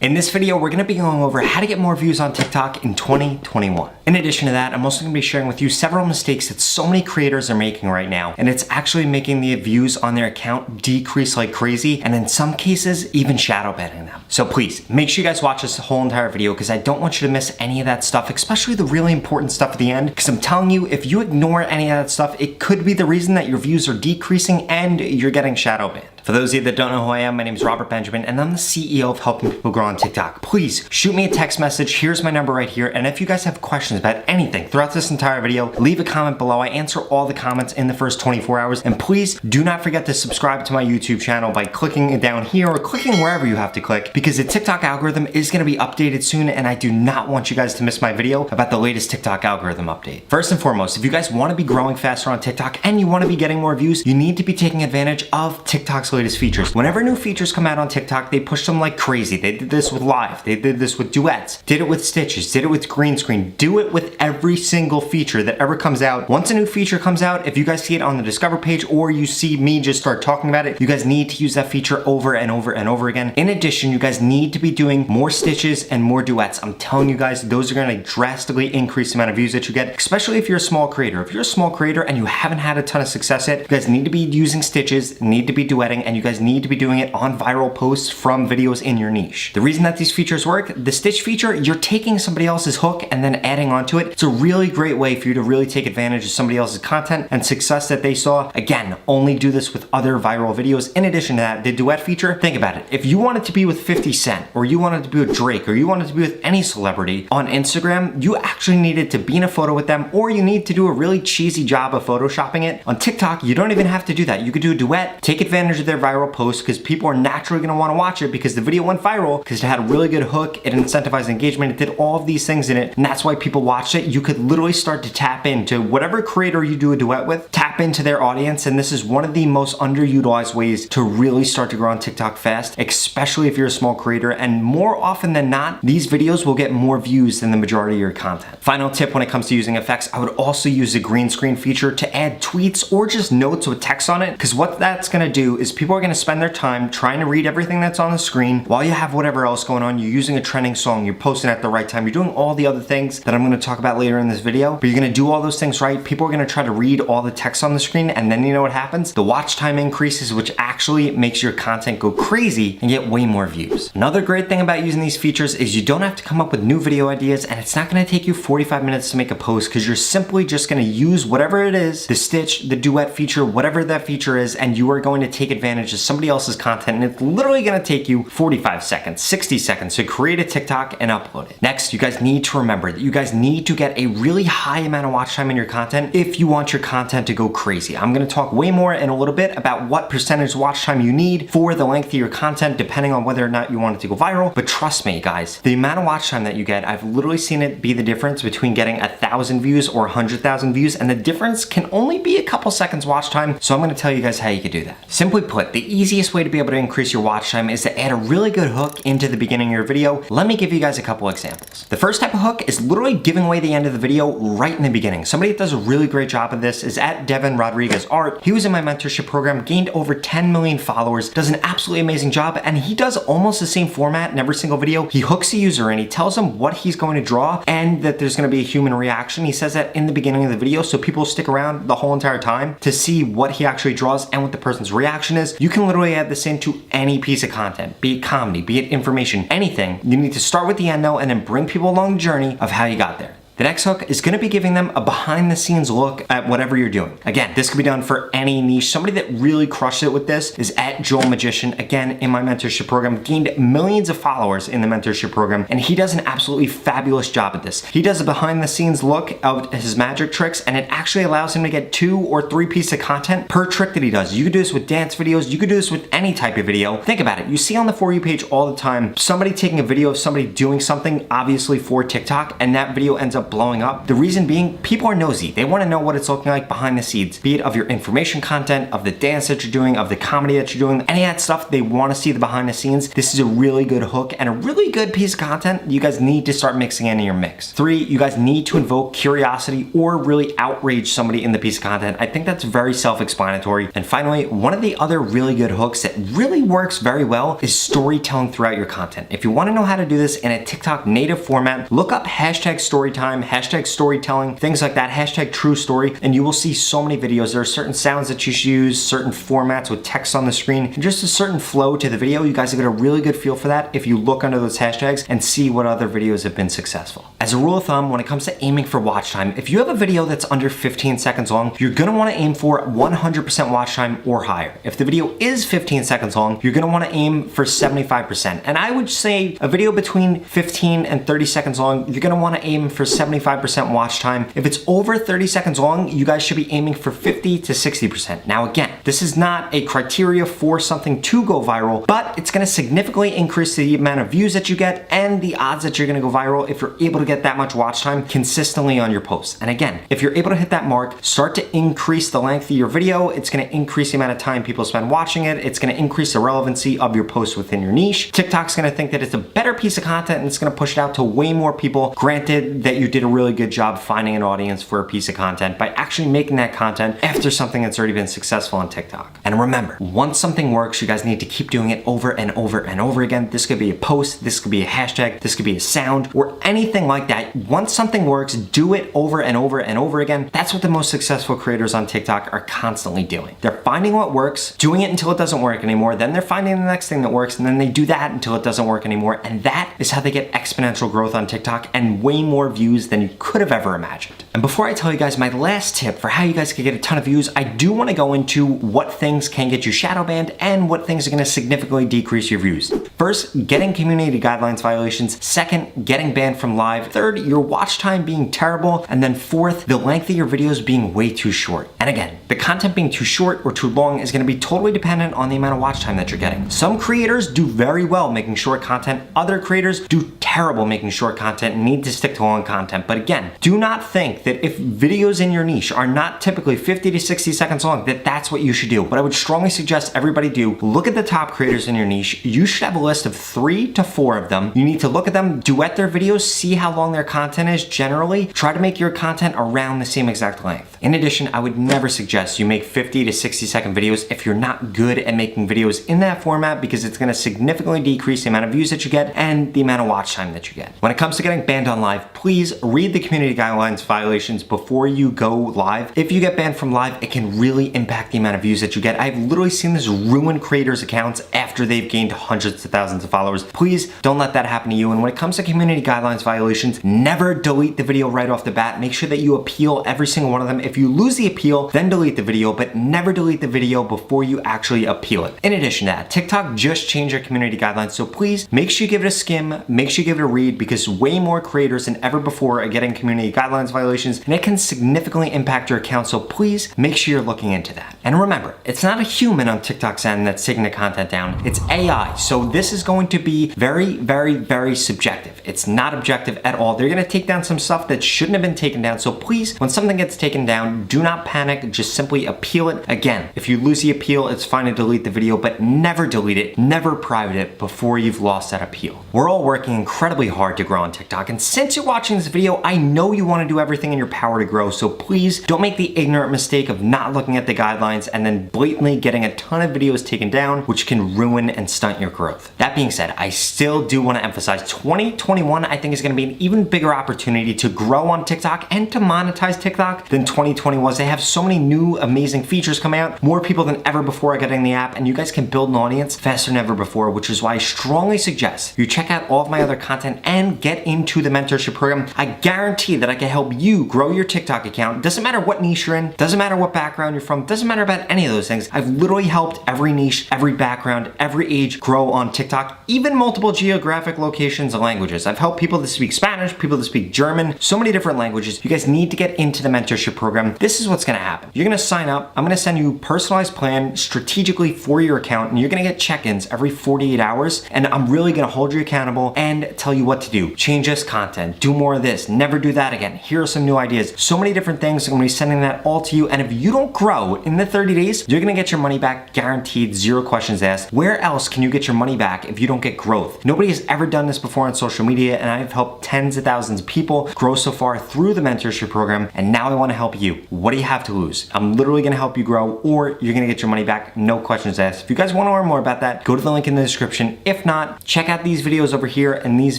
In this video, we're gonna be going over how to get more views on TikTok in 2021. In addition to that, I'm also gonna be sharing with you several mistakes that so many creators are making right now, and it's actually making the views on their account decrease like crazy, and in some cases, even shadow banning them. So please, make sure you guys watch this whole entire video because I don't want you to miss any of that stuff, especially the really important stuff at the end, because I'm telling you, if you ignore any of that stuff, it could be the reason that your views are decreasing and you're getting shadow banned. For those of you that don't know who I am, my name is Robert Benjamin, and I'm the CEO of Helping People Grow on TikTok. Please shoot me a text message. Here's my number right here. And if you guys have questions about anything throughout this entire video, leave a comment below. I answer all the comments in the first 24 hours. And please do not forget to subscribe to my YouTube channel by clicking it down here or clicking wherever you have to click, because the TikTok algorithm is going to be updated soon, and I do not want you guys to miss my video about the latest TikTok algorithm update. First and foremost, if you guys want to be growing faster on TikTok and you want to be getting more views, you need to be taking advantage of TikTok's latest features. Whenever new features come out on TikTok, they push them like crazy. They did this with Live, they did this with Duets, did it with Stitches, did it with Green Screen. Do it with every single feature that ever comes out. Once a new feature comes out, if you guys see it on the Discover page or you see me just start talking about it, you guys need to use that feature over and over and over again. In addition, you guys need to be doing more Stitches and more Duets. I'm telling you guys, those are going to drastically increase the amount of views that you get, especially if you're a small creator. If you're a small creator and you haven't had a ton of success yet, you guys need to be using Stitches, need to be duetting, and you guys need to be doing it on viral posts from videos in your niche. The reason that these features work, the Stitch feature, you're taking somebody else's hook and then adding onto it. It's a really great way for you to really take advantage of somebody else's content and success that they saw. Again, only do this with other viral videos. In addition to that, the Duet feature, think about it. If you wanted to be with 50 Cent, or you wanted to be with Drake, or you wanted to be with any celebrity on Instagram, you actually needed to be in a photo with them, or you need to do a really cheesy job of photoshopping it. On TikTok, you don't even have to do that. You could do a duet, take advantage of their viral posts, because people are naturally going to want to watch it because the video went viral, because it had a really good hook, it incentivized engagement, it did all of these things in it, and that's why people watched it. You could literally start to tap into whatever creator you do a duet with, tap into their audience, and this is one of the most underutilized ways to really start to grow on TikTok fast, especially if you're a small creator, and more often than not, these videos will get more views than the majority of your content. Final tip when it comes to using effects, I would also use the green screen feature to add tweets or just notes with text on it, because what that's going to do is people are going to spend their time trying to read everything that's on the screen while you have whatever else going on. You're using a trending song, you're posting at the right time, you're doing all the other things that I'm going to talk about later in this video, but you're going to do all those things right. People are going to try to read all the text on the screen, and then you know what happens? The watch time increases, which actually makes your content go crazy and get way more views. Another great thing about using these features is you don't have to come up with new video ideas, and it's not going to take you 45 minutes to make a post, because you're simply just going to use whatever it is, the Stitch, the Duet feature, whatever that feature is, and you are going to take advantage of somebody else's content, and it's literally going to take you 45 seconds, 60 seconds to create a TikTok and upload it. Next, you guys need to remember that you guys need to get a really high amount of watch time in your content if you want your content to go crazy. I'm going to talk way more in a little bit about what percentage watch time you need for the length of your content, depending on whether or not you want it to go viral. But trust me, guys, the amount of watch time that you get, I've literally seen it be the difference between getting 1,000 views or 100,000 views, and the difference can only be a couple seconds watch time. So I'm going to tell you guys how you can do that. Simply put, the easiest way to be able to increase your watch time is to add a really good hook into the beginning of your video. Let me give you guys a couple examples. The first type of hook is literally giving away the end of the video right in the beginning. Somebody that does a really great job of this is at Devin Rodriguez Art. He was in my mentorship program, gained over 10 million followers, does an absolutely amazing job, and he does almost the same format in every single video. He hooks a user in, he tells them what he's going to draw and that there's going to be a human reaction. He says that in the beginning of the video so people stick around the whole entire time to see what he actually draws and what the person's reaction is. You can literally add this into any piece of content, be it comedy, be it information, anything. You need to start with the end though, and then bring people along the journey of how you got there. The next hook is going to be giving them a behind the scenes look at whatever you're doing. Again, this could be done for any niche. Somebody that really crushed it with this is at Joel Magician. Again, in my mentorship program, gained millions of followers in the mentorship program, and he does an absolutely fabulous job at this. He does a behind the scenes look of his magic tricks, and it actually allows him to get 2 or 3 pieces of content per trick that he does. You could do this with dance videos, you could do this with any type of video. Think about it. You see on the For You page all the time, somebody taking a video of somebody doing something obviously for TikTok, and that video ends up blowing up? The reason being, people are nosy. They want to know what it's looking like behind the scenes, be it of your information content, of the dance that you're doing, of the comedy that you're doing, any of that stuff. They want to see the behind the scenes. This is a really good hook and a really good piece of content you guys need to start mixing in your mix. 3, you guys need to invoke curiosity or really outrage somebody in the piece of content. I think that's very self-explanatory. And finally, one of the other really good hooks that really works very well is storytelling throughout your content. If you want to know how to do this in a TikTok native format, look up hashtag storytime, hashtag storytelling, things like that, hashtag true story, and you will see so many videos. There are certain sounds that you should use, certain formats with text on the screen, and just a certain flow to the video. You guys will get a really good feel for that if you look under those hashtags and see what other videos have been successful. As a rule of thumb, when it comes to aiming for watch time, if you have a video that's under 15 seconds long, you're gonna wanna aim for 100% watch time or higher. If the video is 15 seconds long, you're gonna wanna aim for 75%. And I would say a video between 15 and 30 seconds long, you're gonna wanna aim for 75% watch time. If it's over 30 seconds long, you guys should be aiming for 50 to 60%. Now again, this is not a criteria for something to go viral, but it's gonna significantly increase the amount of views that you get and the odds that you're gonna go viral if you're able to get that much watch time consistently on your posts. And again, if you're able to hit that mark, start to increase the length of your video. It's gonna increase the amount of time people spend watching it. It's gonna increase the relevancy of your post within your niche. TikTok's gonna think that it's a better piece of content and it's gonna push it out to way more people. Granted that you did a really good job finding an audience for a piece of content by actually making that content after something that's already been successful on TikTok. And remember, once something works, you guys need to keep doing it over and over and over again. This could be a post, this could be a hashtag, this could be a sound, or anything like that. Once something works, do it over and over and over again. That's what the most successful creators on TikTok are constantly doing. They're finding what works, doing it until it doesn't work anymore, then they're finding the next thing that works, and then they do that until it doesn't work anymore. And that is how they get exponential growth on TikTok and way more views than you could have ever imagined. And before I tell you guys my last tip for how you guys can get a ton of views, I do want to go into what things can get you shadow banned and what things are going to significantly decrease your views. First, getting community guidelines violations. Second, getting banned from live. Third, your watch time being terrible. And then fourth, the length of your videos being way too short. And again, the content being too short or too long is going to be totally dependent on the amount of watch time that you're getting. Some creators do very well making short content. Other creators do terrible making short content and need to stick to long content. But again, do not think that if videos in your niche are not typically 50 to 60 seconds long, that that's what you should do. But I would strongly suggest everybody do look at the top creators in your niche. You should have a list of 3 to 4 of them. You need to look at them, duet their videos, see how long their content is generally. Try to make your content around the same exact length. In addition, I would never suggest you make 50 to 60 second videos if you're not good at making videos in that format, because it's gonna significantly decrease the amount of views that you get and the amount of watch time that you get. When it comes to getting banned on live, please read the community guidelines violations before you go live. If you get banned from live, it can really impact the amount of views that you get. I've literally seen this ruin creators' accounts after they've gained hundreds of thousands of followers. Please don't let that happen to you. And when it comes to community guidelines violations, never delete the video right off the bat. Make sure that you appeal every single one of them. If you lose the appeal, then delete the video, but never delete the video before you actually appeal it. In addition to that, TikTok just changed their community guidelines, so please make sure you give it a skim, make sure you give it a read, because way more creators than ever before are getting community guidelines violations, and it can significantly impact your account, so please make sure you're looking into that. And remember, it's not a human on TikTok's end that's taking the content down, it's AI, so this is going to be very, very, very subjective. It's not objective at all. They're gonna take down some stuff that shouldn't have been taken down, so please, when something gets taken down, do not panic, just simply appeal it. Again, if you lose the appeal, it's fine to delete the video, but never delete it, never private it before you've lost that appeal. We're all working incredibly hard to grow on TikTok, and since you're watching this video, I know you wanna do everything in your power to grow, so please don't make the ignorant mistake of not looking at the guidelines and then blatantly getting a ton of videos taken down, which can ruin and stunt your growth. That being said, I still do wanna emphasize 2021, I think, is gonna be an even bigger opportunity to grow on TikTok and to monetize TikTok than 2020 was. They have so many new amazing features coming out. More people than ever before are getting the app, and you guys can build an audience faster than ever before, which is why I strongly suggest you check out all of my other content and get into the mentorship program. I guarantee that I can help you grow your TikTok account. Doesn't matter what niche you're in, doesn't matter what background you're from, doesn't matter about any of those things. I've literally helped every niche, every background, every age grow on TikTok, even multiple geographic locations and languages. I've helped people that speak Spanish, people that speak German, so many different languages. You guys need to get into the mentorship program. This is what's gonna happen. You're gonna sign up. I'm gonna send you a personalized plan strategically for your account, and you're gonna get check-ins every 48 hours, and I'm really gonna hold you accountable and tell you what to do. Change this content, do more of this, this, never do that again. Here are some new ideas. So many different things. I'm gonna be sending that all to you. And if you don't grow in the 30 days, you're gonna get your money back, guaranteed, 0 questions asked. Where else can you get your money back if you don't get growth? Nobody has ever done this before on social media, and I've helped tens of thousands of people grow so far through the mentorship program, and now I wanna help you. What do you have to lose? I'm literally gonna help you grow, or you're gonna get your money back, no questions asked. If you guys wanna learn more about that, go to the link in the description. If not, check out these videos over here and these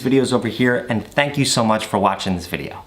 videos over here, and thank you so much for watching this video.